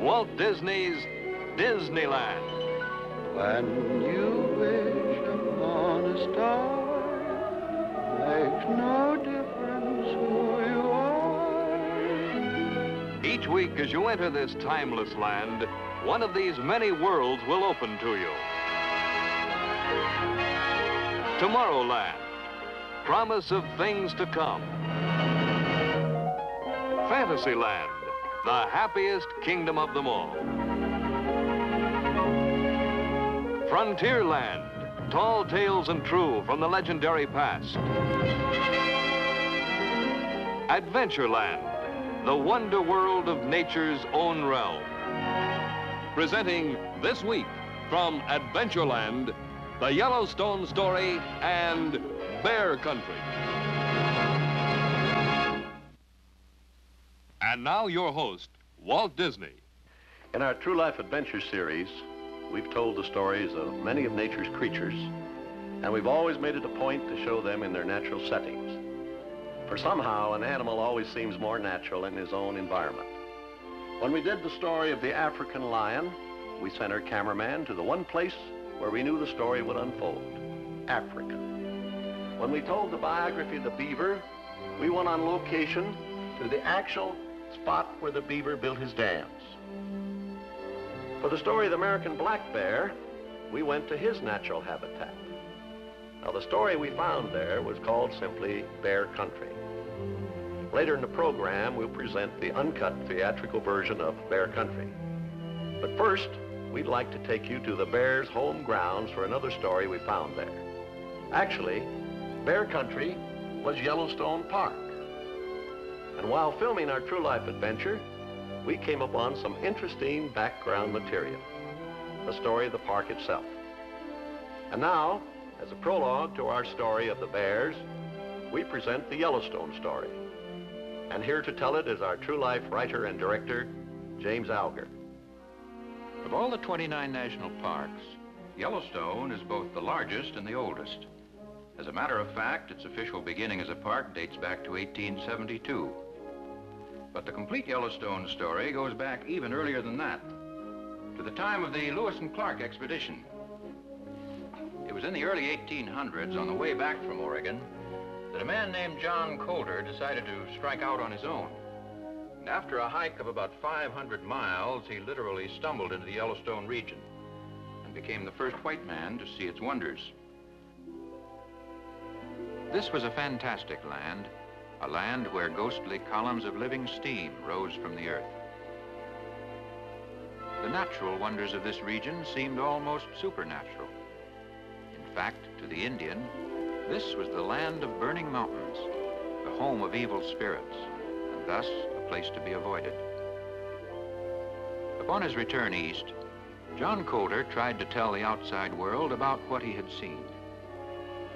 Walt Disney's Disneyland. When you wish upon a star, makes no difference who you are. Each week as you enter this timeless land, one of these many worlds will open to you. Tomorrowland, promise of things to come. Fantasyland, the happiest kingdom of them all. Frontierland, tall tales and true from the legendary past. Adventureland, the wonder world of nature's own realm. Presenting this week from Adventureland, the Yellowstone Story and Bear Country. And now your host, Walt Disney. In our True Life Adventure series, we've told the stories of many of nature's creatures, and we've always made it a point to show them in their natural settings. For somehow, an animal always seems more natural in his own environment. When we did the story of the African lion, we sent our cameraman to the one place where we knew the story would unfold, Africa. When we told the biography of the beaver, we went on location to the actual spot where the beaver built his dams. For the story of the American black bear, we went to his natural habitat. Now, the story we found there was called simply Bear Country. Later in the program, we'll present the uncut theatrical version of Bear Country. But first, we'd like to take you to the bear's home grounds for another story we found there. Actually, Bear Country was Yellowstone Park. And while filming our True Life adventure, we came upon some interesting background material, the story of the park itself. And now, as a prologue to our story of the bears, we present the Yellowstone story. And here to tell it is our True Life writer and director, James Alger. Of all the 29 national parks, Yellowstone is both the largest and the oldest. As a matter of fact, its official beginning as a park dates back to 1872. But the complete Yellowstone story goes back even earlier than that, to the time of the Lewis and Clark expedition. It was in the early 1800s, on the way back from Oregon, that a man named John Coulter decided to strike out on his own. And after a hike of about 500 miles, he literally stumbled into the Yellowstone region and became the first white man to see its wonders. This was a fantastic land, a land where ghostly columns of living steam rose from the earth. The natural wonders of this region seemed almost supernatural. In fact, to the Indian, this was the land of burning mountains, the home of evil spirits, and thus a place to be avoided. Upon his return east, John Coulter tried to tell the outside world about what he had seen.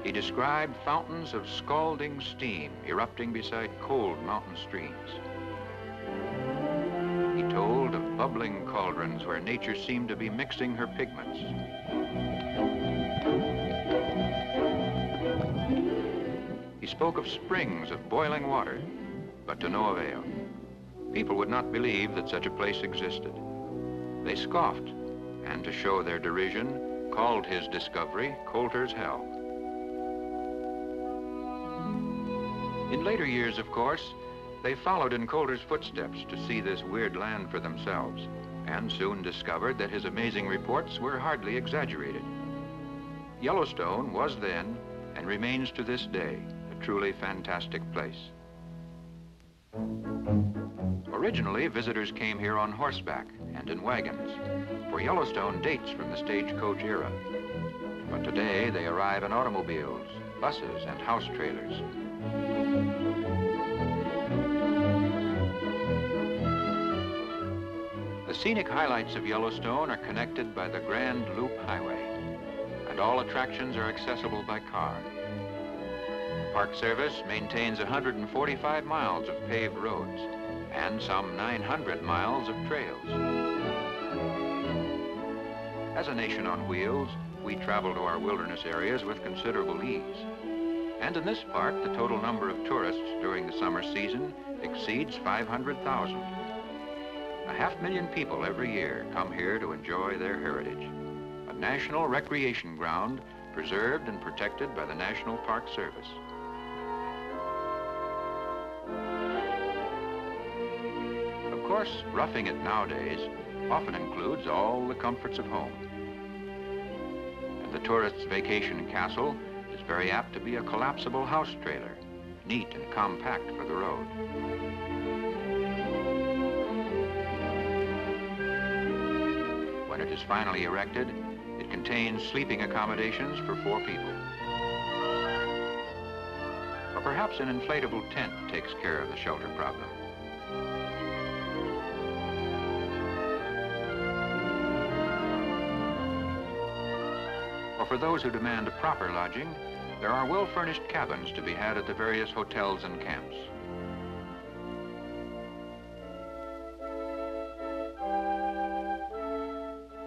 He described fountains of scalding steam erupting beside cold mountain streams. He told of bubbling cauldrons where nature seemed to be mixing her pigments. He spoke of springs of boiling water, but to no avail. People would not believe that such a place existed. They scoffed, and to show their derision, called his discovery Coulter's Hell. In later years, of course, they followed in Coulter's footsteps to see this weird land for themselves, and soon discovered that his amazing reports were hardly exaggerated. Yellowstone was then, and remains to this day, a truly fantastic place. Originally, visitors came here on horseback and in wagons, for Yellowstone dates from the stagecoach era. But today, they arrive in automobiles, buses, and house trailers. The scenic highlights of Yellowstone are connected by the Grand Loop Highway, and all attractions are accessible by car. Park Service maintains 145 miles of paved roads and some 900 miles of trails. As a nation on wheels, we travel to our wilderness areas with considerable ease. And in this park, the total number of tourists during the summer season exceeds 500,000. 500,000 people every year come here to enjoy their heritage. A national recreation ground preserved and protected by the National Park Service. Of course, roughing it nowadays often includes all the comforts of home. And the tourist's vacation castle is very apt to be a collapsible house trailer, neat and compact for the road. When it is finally erected, it contains sleeping accommodations for 4 people. Or perhaps an inflatable tent takes care of the shelter problem. Or for those who demand proper lodging, there are well-furnished cabins to be had at the various hotels and camps.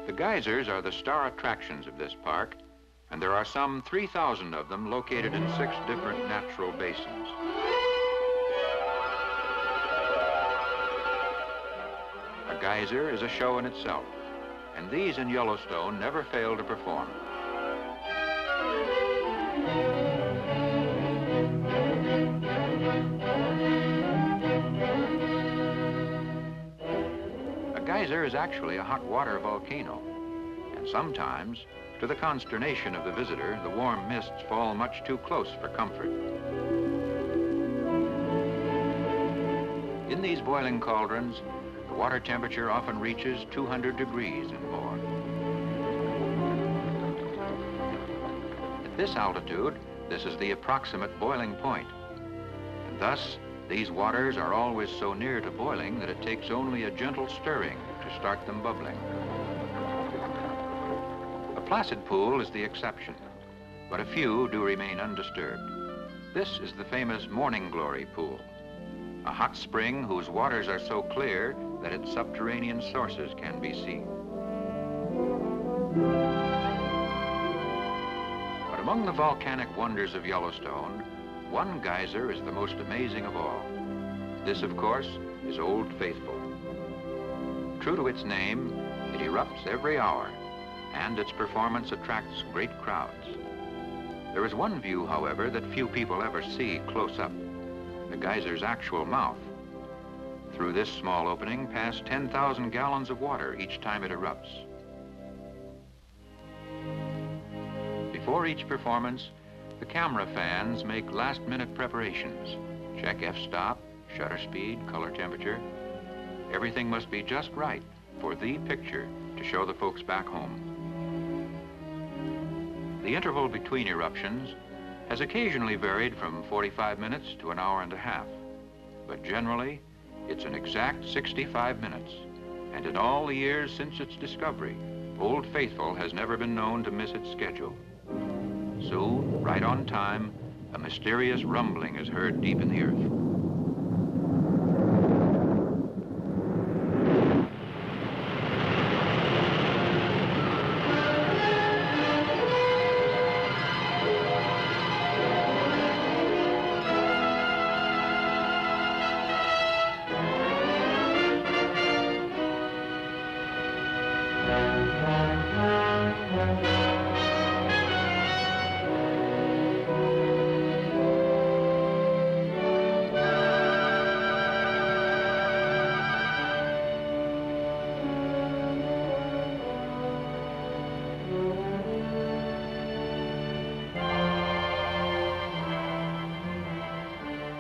The geysers are the star attractions of this park, and there are some 3,000 of them located in 6 different natural basins. A geyser is a show in itself, and these in Yellowstone never fail to perform. A geyser is actually a hot water volcano, and sometimes, to the consternation of the visitor, the warm mists fall much too close for comfort. In these boiling cauldrons, the water temperature often reaches 200 degrees and more. At this altitude, this is the approximate boiling point, and thus these waters are always so near to boiling that it takes only a gentle stirring to start them bubbling. A placid pool is the exception, but a few do remain undisturbed. This is the famous Morning Glory Pool, a hot spring whose waters are so clear that its subterranean sources can be seen. But among the volcanic wonders of Yellowstone, one geyser is the most amazing of all. This, of course, is Old Faithful. True to its name, it erupts every hour, and its performance attracts great crowds. There is one view, however, that few people ever see close up, the geyser's actual mouth. Through this small opening pass 10,000 gallons of water each time it erupts. Before each performance, the camera fans make last-minute preparations. Check f-stop, shutter speed, color temperature. Everything must be just right for the picture to show the folks back home. The interval between eruptions has occasionally varied from 45 minutes to an hour and a half, but generally it's an exact 65 minutes, and in all the years since its discovery, Old Faithful has never been known to miss its schedule. Soon, right on time, a mysterious rumbling is heard deep in the earth.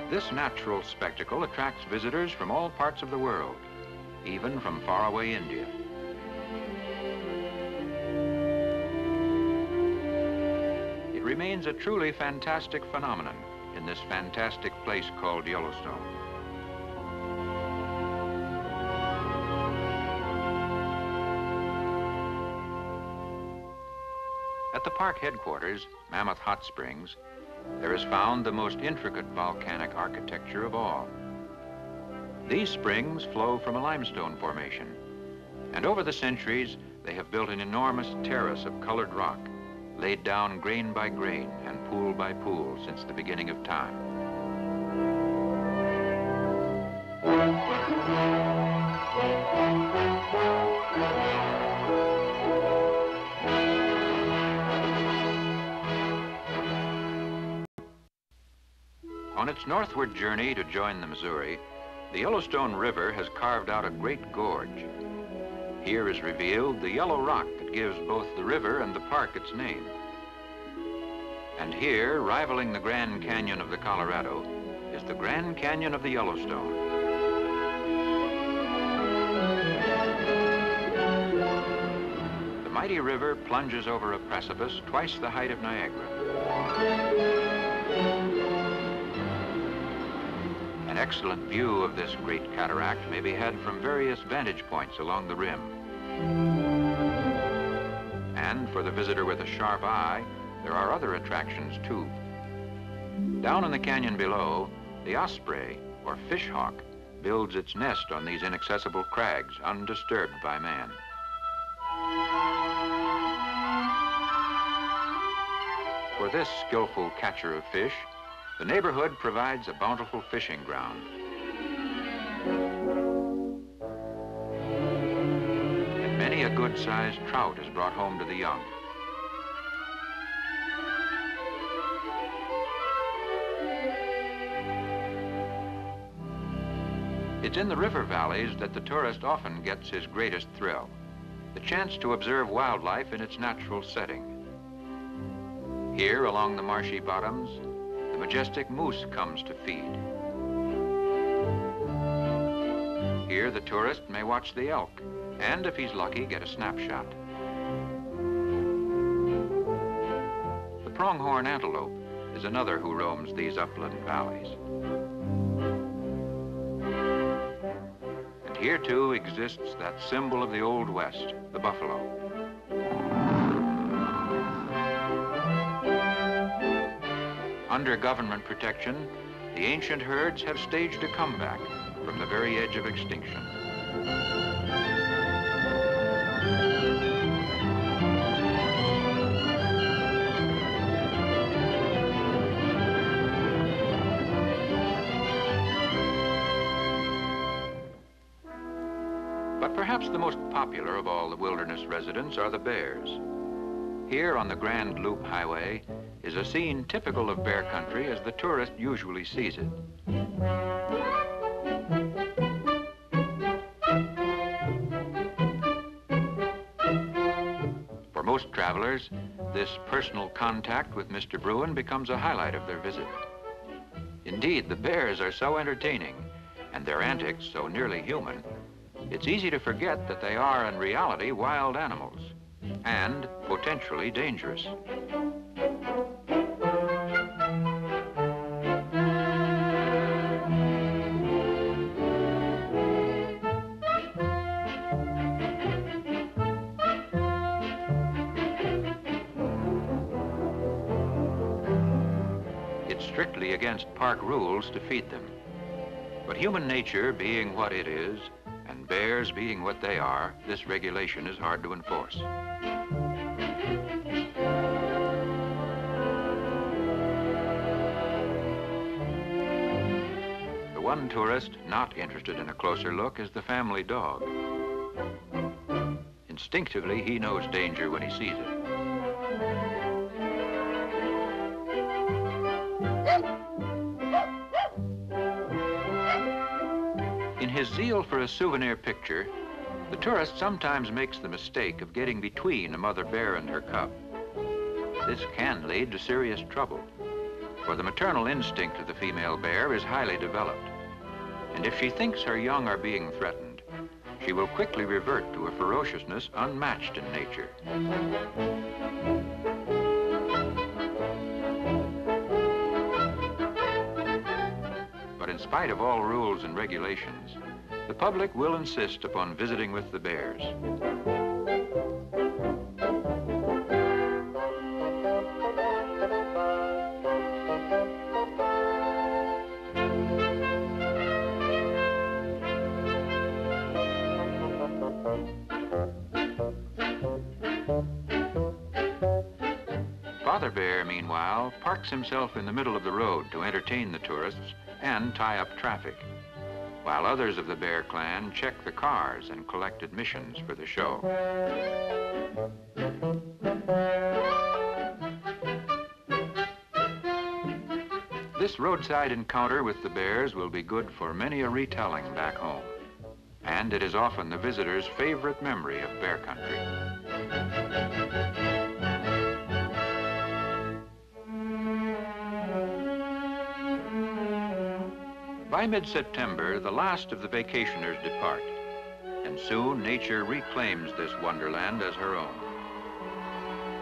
This natural spectacle attracts visitors from all parts of the world, even from faraway India. It remains a truly fantastic phenomenon in this fantastic place called Yellowstone. At the park headquarters, Mammoth Hot Springs, there is found the most intricate volcanic architecture of all. These springs flow from a limestone formation, and over the centuries, they have built an enormous terrace of colored rock, laid down grain by grain and pool by pool since the beginning of time. its northward journey to join the Missouri, the Yellowstone River has carved out a great gorge. Here is revealed the yellow rock that gives both the river and the park its name. And here, rivaling the Grand Canyon of the Colorado, is the Grand Canyon of the Yellowstone. The mighty river plunges over a precipice twice the height of Niagara. An excellent view of this great cataract may be had from various vantage points along the rim. And for the visitor with a sharp eye, there are other attractions too. Down in the canyon below, the osprey, or fishhawk, builds its nest on these inaccessible crags, undisturbed by man. For this skillful catcher of fish, the neighborhood provides a bountiful fishing ground. And many a good-sized trout is brought home to the young. It's in the river valleys that the tourist often gets his greatest thrill, the chance to observe wildlife in its natural setting. Here, along the marshy bottoms, the majestic moose comes to feed. Here, the tourist may watch the elk, and if he's lucky, get a snapshot. The pronghorn antelope is another who roams these upland valleys. And here, too, exists that symbol of the Old West, the buffalo. Under government protection, the ancient herds have staged a comeback from the very edge of extinction. But perhaps the most popular of all the wilderness residents are the bears. Here on the Grand Loop Highway is a scene typical of bear country as the tourist usually sees it. For most travelers, this personal contact with Mr. Bruin becomes a highlight of their visit. Indeed, the bears are so entertaining and their antics so nearly human, it's easy to forget that they are in reality wild animals and potentially dangerous. It's strictly against park rules to feed them. But human nature being what it is, and bears being what they are, this regulation is hard to enforce. The one tourist not interested in a closer look is the family dog. Instinctively, he knows danger when he sees it. In his zeal for a souvenir picture, the tourist sometimes makes the mistake of getting between a mother bear and her cub. This can lead to serious trouble, for the maternal instinct of the female bear is highly developed. And if she thinks her young are being threatened, she will quickly revert to a ferociousness unmatched in nature. But in spite of all rules and regulations, the public will insist upon visiting with the bears. Father Bear, meanwhile, parks himself in the middle of the road to entertain the tourists and tie up traffic, while others of the Bear clan check the cars and collect admissions for the show. This roadside encounter with the bears will be good for many a retelling back home. And it is often the visitor's favorite memory of bear country. By mid-September, the last of the vacationers depart, and soon nature reclaims this wonderland as her own.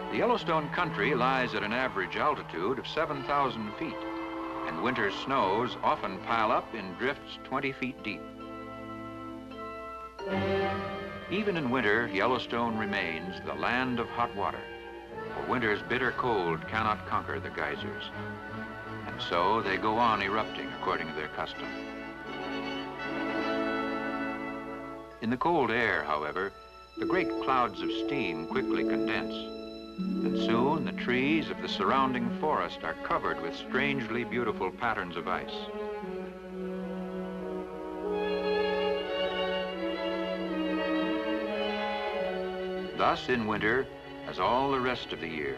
The Yellowstone country lies at an average altitude of 7,000 feet, and winter snows often pile up in drifts 20 feet deep. Even in winter, Yellowstone remains the land of hot water, for winter's bitter cold cannot conquer the geysers. And so they go on erupting according to their custom. In the cold air, however, the great clouds of steam quickly condense, and soon the trees of the surrounding forest are covered with strangely beautiful patterns of ice. Thus, in winter, as all the rest of the year,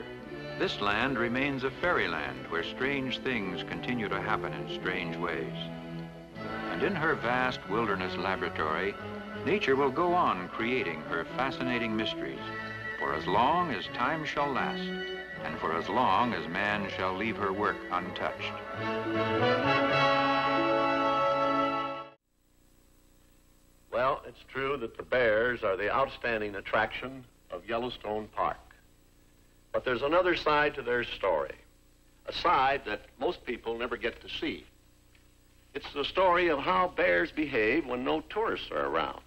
this land remains a fairyland where strange things continue to happen in strange ways. And in her vast wilderness laboratory, nature will go on creating her fascinating mysteries for as long as time shall last, and for as long as man shall leave her work untouched. Well, it's true that the bears are the outstanding attraction of Yellowstone Park. But there's another side to their story, a side that most people never get to see. It's the story of how bears behave when no tourists are around.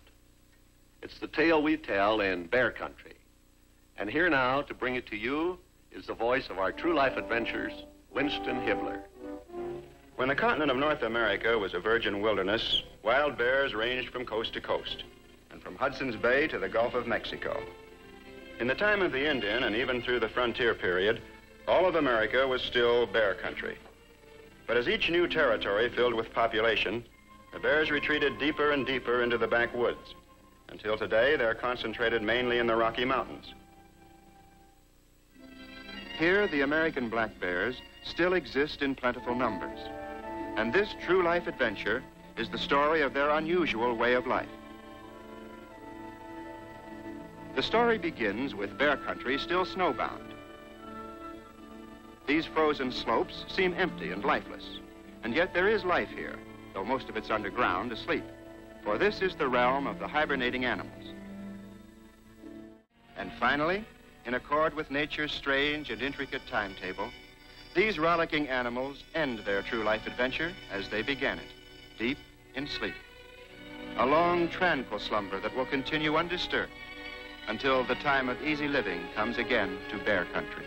It's the tale we tell in Bear Country. And here now to bring it to you is the voice of our true life adventures, Winston Hibler. When the continent of North America was a virgin wilderness, wild bears ranged from coast to coast, and from Hudson's Bay to the Gulf of Mexico. In the time of the Indian, and even through the frontier period, all of America was still bear country. But as each new territory filled with population, the bears retreated deeper and deeper into the backwoods, until today they're concentrated mainly in the Rocky Mountains. Here, the American black bears still exist in plentiful numbers. And this true life adventure is the story of their unusual way of life. The story begins with bear country still snowbound. These frozen slopes seem empty and lifeless, and yet there is life here, though most of it's underground asleep, for this is the realm of the hibernating animals. And finally, in accord with nature's strange and intricate timetable, these rollicking animals end their true life adventure as they began it, deep in sleep. A long, tranquil slumber that will continue undisturbed until the time of easy living comes again to bear country.